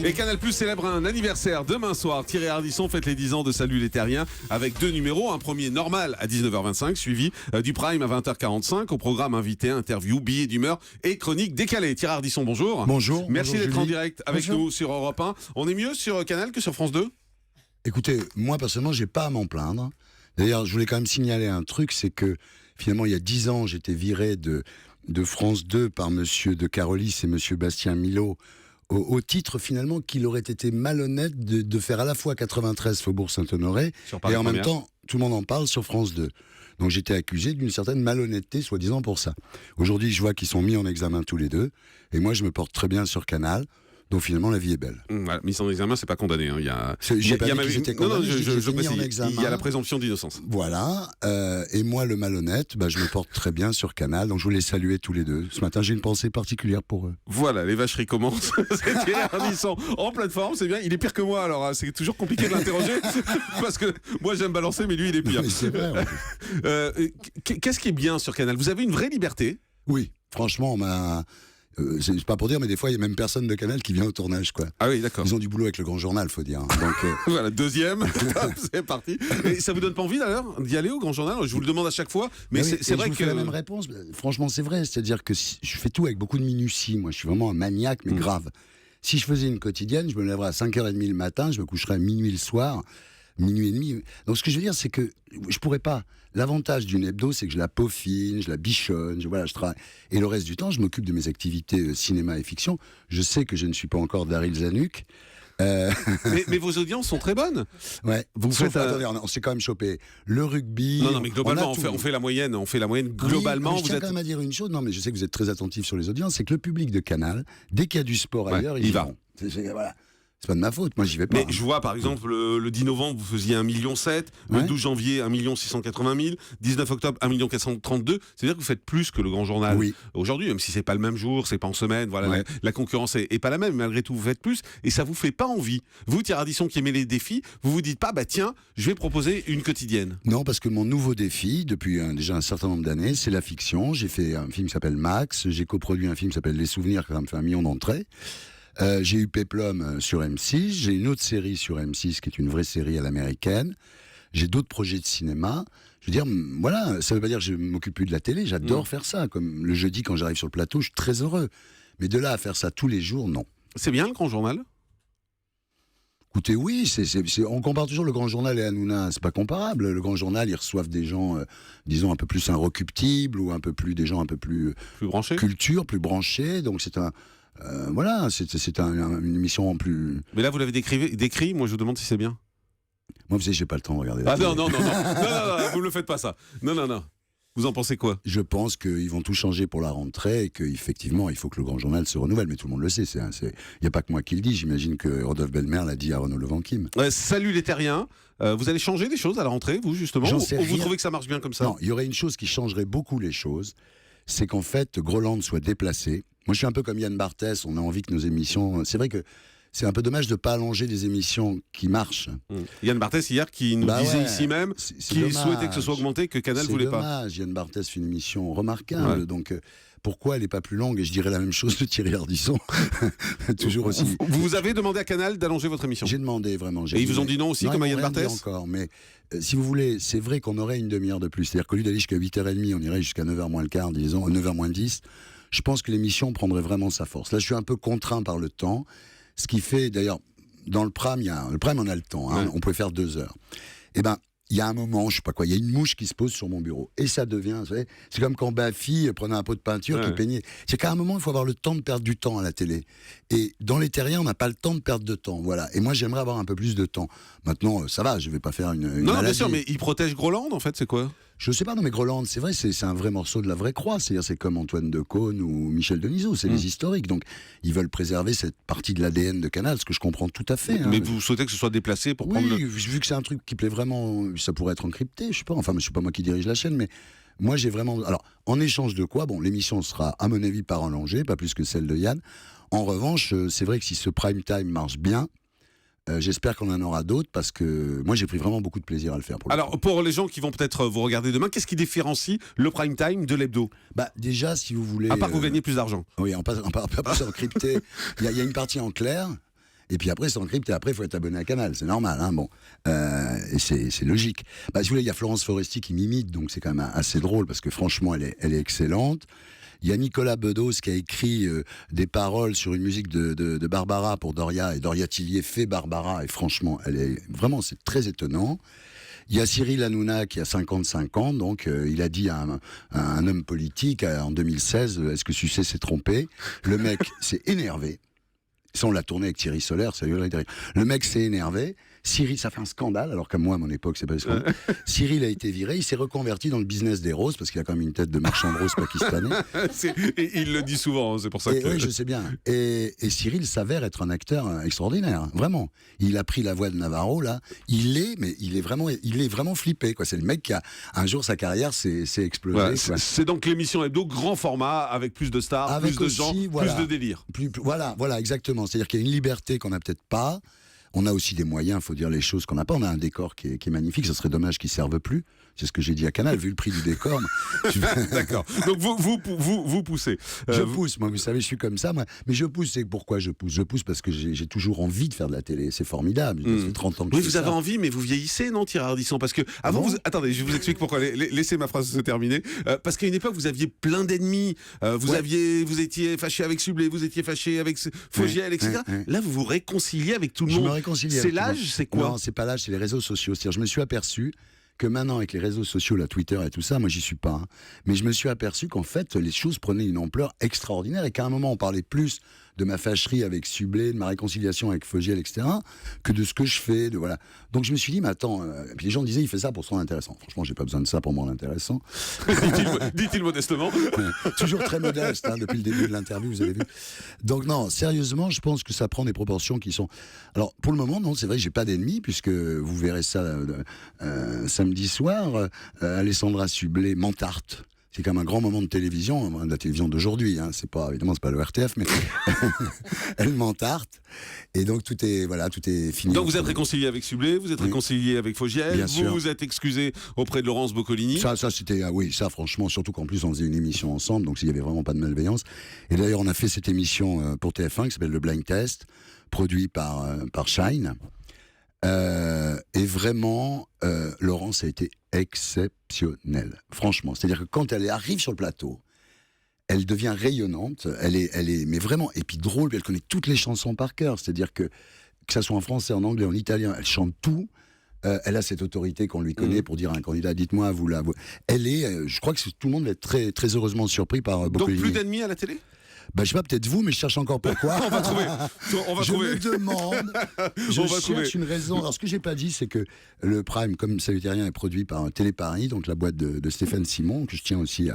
Et Canal Plus célèbre un anniversaire demain soir. Thierry Ardisson fête les 10 ans de Salut les Terriens avec deux numéros. Un premier normal à 19h25, suivi du Prime à 20h45. Au programme invité, interview, billets d'humeur et chronique décalée. Thierry Ardisson, bonjour. Bonjour. Merci bonjour, d'être Julie. en direct avec nous sur Europe 1. On est mieux sur Canal que sur France 2 ? Écoutez, moi personnellement, j'ai pas à m'en plaindre. D'ailleurs, je voulais quand même signaler un truc, c'est que finalement, il y a 10 ans, j'étais viré de France 2 par monsieur de Carolis et monsieur Bastien Milot, au titre finalement qu'il aurait été malhonnête de faire à la fois 93 Faubourg Saint-Honoré et en même temps, tout le monde en parle sur France 2. Donc j'étais accusé d'une certaine malhonnêteté, soi-disant pour ça. Aujourd'hui, je vois qu'ils sont mis en examen tous les deux, et moi je me porte très bien sur Canal. Donc finalement, la vie est belle. Voilà, mise en examen, c'est pas condamné. Hein. Il y a la présomption d'innocence. Voilà. Et moi, le malhonnête, je me porte très bien sur Canal. Donc je voulais saluer tous les deux. Ce matin, j'ai une pensée particulière pour eux. Voilà, les vacheries commencent. C'est Thierry Ardisson en plateforme, c'est bien. Il est pire que moi, alors c'est toujours compliqué de l'interroger parce que moi j'aime balancer, mais lui il est pire. Mais c'est vrai. Qu'est-ce qui est bien sur Canal ? Vous avez une vraie liberté ? Oui, franchement, c'est pas pour dire, mais des fois, il y a même personne de Canal qui vient au tournage, quoi. Ah oui, d'accord. Ils ont du boulot avec le Grand Journal, faut dire. Donc, voilà, deuxième, c'est parti. Et ça vous donne pas envie d'ailleurs d'y aller au Grand Journal ? Je vous le demande à chaque fois, mais c'est vrai je vous fais la même réponse. Franchement, c'est vrai. C'est-à-dire que je fais tout avec beaucoup de minutie. Moi, je suis vraiment un maniaque, mais grave. Si je faisais une quotidienne, je me lèverais à 5h30 le matin, je me coucherais à minuit le soir. Minuit et demi. Donc ce que je veux dire, c'est que je pourrais pas. L'avantage d'une hebdo, c'est que je la peaufine, je la bichonne, je travaille. Et le reste du temps, je m'occupe de mes activités cinéma et fiction. Je sais que je ne suis pas encore Daryl Zanuck. Mais vos audiences sont très bonnes. Ouais. Attendez, on s'est quand même chopé le rugby. Non, mais globalement, on fait la moyenne. On fait la moyenne globalement. Oui, je tiens quand même à dire une chose. Non, mais je sais que vous êtes très attentif sur les audiences. C'est que le public de Canal, dès qu'il y a du sport ailleurs, il va. Voilà. C'est pas de ma faute, moi j'y vais pas. Mais je vois par exemple le 10 novembre vous faisiez 1,7 million, le 12 janvier 1,680 000, 19 octobre 1,432 000, c'est-à-dire que vous faites plus que le Grand Journal aujourd'hui, même si c'est pas le même jour, c'est pas en semaine, voilà, la concurrence est pas la même, mais malgré tout vous faites plus, et ça vous fait pas envie. Vous, Thierry Ardisson qui aimez les défis, vous vous dites pas, tiens, je vais proposer une quotidienne. Non, parce que mon nouveau défi, depuis déjà un certain nombre d'années, c'est la fiction. J'ai fait un film qui s'appelle Max, j'ai coproduit un film qui s'appelle Les Souvenirs, qui a fait 1 million d'entrées. J'ai eu Péplum sur M6, j'ai une autre série sur M6 qui est une vraie série à l'américaine, j'ai d'autres projets de cinéma. Je veux dire, voilà, ça veut pas dire que je m'occupe plus de la télé, j'adore faire ça. Comme le jeudi quand j'arrive sur le plateau, je suis très heureux. Mais de là à faire ça tous les jours, non. C'est bien le Grand Journal ? Écoutez, oui, on compare toujours le Grand Journal et Hanouna, c'est pas comparable. Le Grand Journal, ils reçoivent des gens, disons, un peu plus inrecuptibles ou des gens un peu plus branchés, culture, plus branchés. Donc c'est une émission en plus. Mais là, vous l'avez décrit, moi je vous demande si c'est bien. Moi, vous savez, j'ai pas le temps de regarder. Non, vous ne le faites pas ça. Non. Vous en pensez quoi ? Je pense qu'ils vont tout changer pour la rentrée et qu'effectivement, il faut que le Grand Journal se renouvelle. Mais tout le monde le sait. Il n'y a pas que moi qui le dis. J'imagine que Rodolphe Belmer l'a dit à Renaud Levanquim. Salut les Terriens. Vous allez changer des choses à la rentrée, vous, justement ? Ou vous trouvez que ça marche bien comme ça ? Non, il y aurait une chose qui changerait beaucoup les choses. C'est qu'en fait, Groland soit déplacé. Moi, je suis un peu comme Yann Barthès. On a envie que nos émissions... C'est vrai que c'est un peu dommage de ne pas allonger des émissions qui marchent. Yann Barthès, hier, qui nous disait ici même qu'il souhaitait que ce soit augmenté, que Canal ne voulait pas. C'est dommage. Yann Barthès fait une émission remarquable. Ouais. Donc, pourquoi elle n'est pas plus longue ? Et je dirais la même chose de Thierry Ardisson. Toujours aussi. Vous avez demandé à Canal d'allonger votre émission ? J'ai demandé, vraiment. Et ils vous ont dit non aussi, comme à Yann Barthès ? Encore, mais si vous voulez, c'est vrai qu'on aurait une demi-heure de plus. C'est-à-dire qu'au lieu d'aller jusqu'à 8h30, on irait jusqu'à 9h moins le quart, disons, 9h moins 10. Je pense que l'émission prendrait vraiment sa force. Là, je suis un peu contraint par le temps. Ce qui fait, d'ailleurs, dans le Prime, on a le temps. On pouvait faire 2 heures. Eh ben, il y a un moment, je sais pas quoi, il y a une mouche qui se pose sur mon bureau. Et ça devient, vous savez, c'est comme quand Baffy prenait un pot de peinture qui peignait. C'est qu'à un moment, il faut avoir le temps de perdre du temps à la télé. Et dans les terriens, on n'a pas le temps de perdre de temps. Voilà. Et moi, j'aimerais avoir un peu plus de temps. Maintenant, ça va, je vais pas faire une non, maladie. bien sûr, mais il protège Groland, en fait, c'est quoi ? Je sais pas, non mais Groland, c'est vrai, c'est un vrai morceau de la vraie croix. C'est-à-dire, c'est comme Antoine Decaune ou Michel Denisot, c'est les historiques. Donc, ils veulent préserver cette partie de l'ADN de Canal, ce que je comprends tout à fait. Mais vous souhaitez que ce soit déplacé pour prendre vu que c'est un truc qui plaît vraiment, ça pourrait être encrypté, je sais pas. Enfin, je suis pas moi qui dirige la chaîne, mais moi, j'ai vraiment... Alors, en échange de quoi ? Bon, l'émission sera, à mon avis, pas rallongée, pas plus que celle de Yann. En revanche, c'est vrai que si ce prime time marche bien, j'espère qu'on en aura d'autres parce que moi j'ai pris vraiment beaucoup de plaisir à le faire. Pour les gens qui vont peut-être vous regarder demain, qu'est-ce qui différencie le prime time de l'hebdo ? Déjà, si vous voulez... À part que vous gagnez plus d'argent. Oui, on passe en crypté. Il y a une partie en clair. Et puis après, c'est encrypté. Après, il faut être abonné à Canal. C'est normal, hein, bon. Et c'est logique. Si vous voulez, il y a Florence Foresti qui m'imite, donc c'est quand même assez drôle parce que franchement, elle est excellente. Il y a Nicolas Bedos qui a écrit des paroles sur une musique de Barbara pour Doria, et Doria Tillier fait Barbara, et franchement, c'est très étonnant. Il y a Cyril Hanouna qui a 55 ans, donc il a dit à un homme politique en 2016, est-ce que Sucé s'est trompé ? Le mec s'est énervé. Ça, on l'a tourné avec Thierry Solaire, ça lui a dit. Le mec s'est énervé. Cyril, ça fait un scandale, alors que moi, à mon époque, c'est pas un scandale. Cyril a été viré, il s'est reconverti dans le business des roses, parce qu'il a quand même une tête de marchand de roses pakistanais. Et il le dit souvent, c'est pour ça que... Oui, je sais bien. Et Cyril s'avère être un acteur extraordinaire, vraiment. Il a pris la voix de Navarro, là. Il est vraiment flippé, quoi. C'est le mec qui a, un jour, sa carrière s'est explosée. Ouais, c'est donc l'émission hebdo, grand format, avec plus de stars, avec plus de gens, plus de délire. Voilà, exactement. C'est-à-dire qu'il y a une liberté qu'on n'a peut-être pas. On a aussi des moyens, il faut dire les choses qu'on n'a pas. On a un décor qui est magnifique, ça serait dommage qu'il ne serve plus. C'est ce que j'ai dit à Canal, vu le prix du décor. D'accord. Donc vous poussez. Je pousse, moi, vous savez, je suis comme ça. Moi. Mais je pousse, c'est pourquoi je pousse. Je pousse parce que j'ai toujours envie de faire de la télé. C'est formidable. Ça fait 30 ans que oui, vous avez envie, mais vous vieillissez, non, Thierry Ardisson ? Parce que avant, attendez, je vous explique pourquoi. Laissez ma phrase se terminer. Parce qu'à une époque, vous aviez plein d'ennemis. Vous étiez fâché avec Sublet, vous étiez fâché avec Fogiel, etc. Là, vous vous réconciliez avec tout le monde. Je me réconcilie. C'est l'âge, c'est quoi ? Non, c'est pas l'âge, c'est les réseaux sociaux. C'est-à-dire, je me suis aperçu que maintenant, avec les réseaux sociaux, la Twitter et tout ça, moi, j'y suis pas. Hein, mais je me suis aperçu qu'en fait, les choses prenaient une ampleur extraordinaire et qu'à un moment, on parlait plus de ma fâcherie avec Sublet, de ma réconciliation avec Fogiel, etc., que de ce que je fais, voilà. Donc je me suis dit, mais attends, et puis les gens disaient, il fait ça pour se rendre intéressant. Franchement, j'ai pas besoin de ça pour me rendre intéressant. Dit-il modestement. Toujours très modeste, hein, depuis le début de l'interview, vous avez vu. Donc non, sérieusement, je pense que ça prend des proportions qui sont... Alors, pour le moment, non, c'est vrai que j'ai pas d'ennemis, puisque vous verrez ça samedi soir, Alessandra Sublet m'entarte. C'est quand même un grand moment de télévision, de la télévision d'aujourd'hui. Hein. Évidemment, c'est pas le RTF, mais elle m'entarte. Et donc tout est fini. Donc vous êtes réconcilié avec Sublet, vous êtes réconcilié avec Fogiel, vous êtes excusé auprès de Laurence Boccolini. Ça c'était, ça franchement, surtout qu'en plus on faisait une émission ensemble, donc il y avait vraiment pas de malveillance. Et d'ailleurs, on a fait cette émission pour TF1 qui s'appelle Le Blind Test, produit par Shine. Et vraiment, Laurence a été exceptionnelle, franchement. C'est-à-dire que quand elle arrive sur le plateau, elle devient rayonnante, elle est, mais vraiment, et puis drôle, elle connaît toutes les chansons par cœur. C'est-à-dire que ça soit en français, en anglais, en italien, elle chante tout. Elle a cette autorité qu'on lui connaît pour dire à un candidat, dites-moi, vous là. Elle est, je crois que tout le monde va être très, très heureusement surpris par Boccolini. Donc plus d'ennemis à la télé ? Je sais pas, peut-être vous, mais je cherche encore pourquoi. On va trouver. Je me demande. Je cherche une raison. Alors, ce que j'ai pas dit, c'est que le Prime, comme ça veut dire rien, est produit par Télé Paris, donc la boîte de Stéphane Simon, que je tiens aussi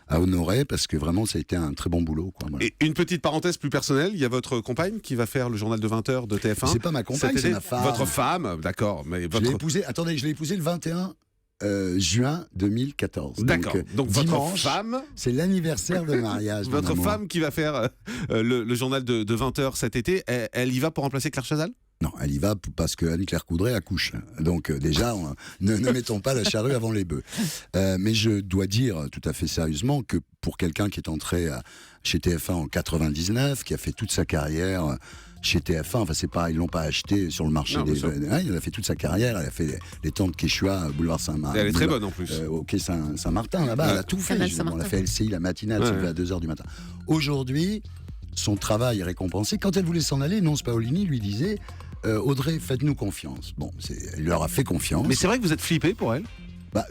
à honorer, parce que vraiment, ça a été un très bon boulot. Quoi, voilà. Et une petite parenthèse plus personnelle, il y a votre compagne qui va faire le journal de 20h de TF1. C'est pas ma compagne, c'est ma femme. Votre femme, d'accord. Mais votre... Je l'ai épousée le 21 juin 2014. D'accord. Donc dimanche, votre femme, c'est l'anniversaire de mariage. Votre femme qui va faire le journal de 20h cet été, elle y va pour remplacer Claire Chazal ? Non, elle y va parce que Anne-Claire Coudray accouche. Donc déjà, ne mettons pas la charrue avant les bœufs. Mais je dois dire tout à fait sérieusement que pour quelqu'un qui est entré chez TF1 en 99, qui a fait toute sa carrière chez TF1, enfin c'est pas, ils l'ont pas acheté sur le marché il a fait toute sa carrière, elle a fait les temps de Quechua, boulevard Saint-Martin. Elle est très bonne en plus. Au quai Saint-Martin, là-bas, elle a tout fait. On a fait LCI, la matinale, c'est à 2h du matin. Aujourd'hui, son travail est récompensé. Quand elle voulait s'en aller, Nonce Paolini lui disait Audrey, faites-nous confiance. Bon, elle leur a fait confiance. Mais c'est vrai que vous êtes flippé pour elle ?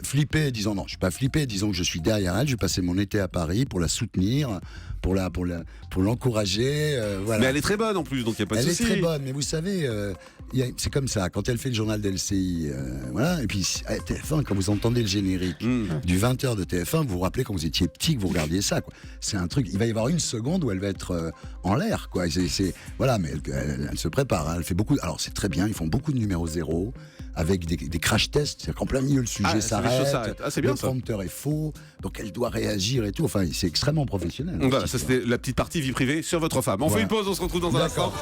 Flippé, disons non, je suis pas flippé, disons que je suis derrière elle, je vais passer mon été à Paris pour la soutenir, pour l'encourager, voilà. Mais elle est très bonne en plus, donc il n'y a pas de souci. Elle est très bonne, mais vous savez, c'est comme ça, quand elle fait le journal d'LCI, voilà, et puis à TF1, quand vous entendez le générique du 20h de TF1, vous vous rappelez quand vous étiez petit que vous regardiez ça, quoi. C'est un truc, il va y avoir une seconde où elle va être en l'air, quoi. Voilà, mais elle se prépare, hein, elle fait beaucoup, alors c'est très bien, ils font beaucoup de numéros 0, avec des crash tests, c'est-à-dire qu'en plein milieu le sujet s'arrête, c'est bien, le prompteur est faux, donc elle doit réagir et tout, enfin c'est extrêmement professionnel. Voilà, ça c'était la petite partie vie privée sur votre femme. On fait une pause, on se retrouve dans un instant.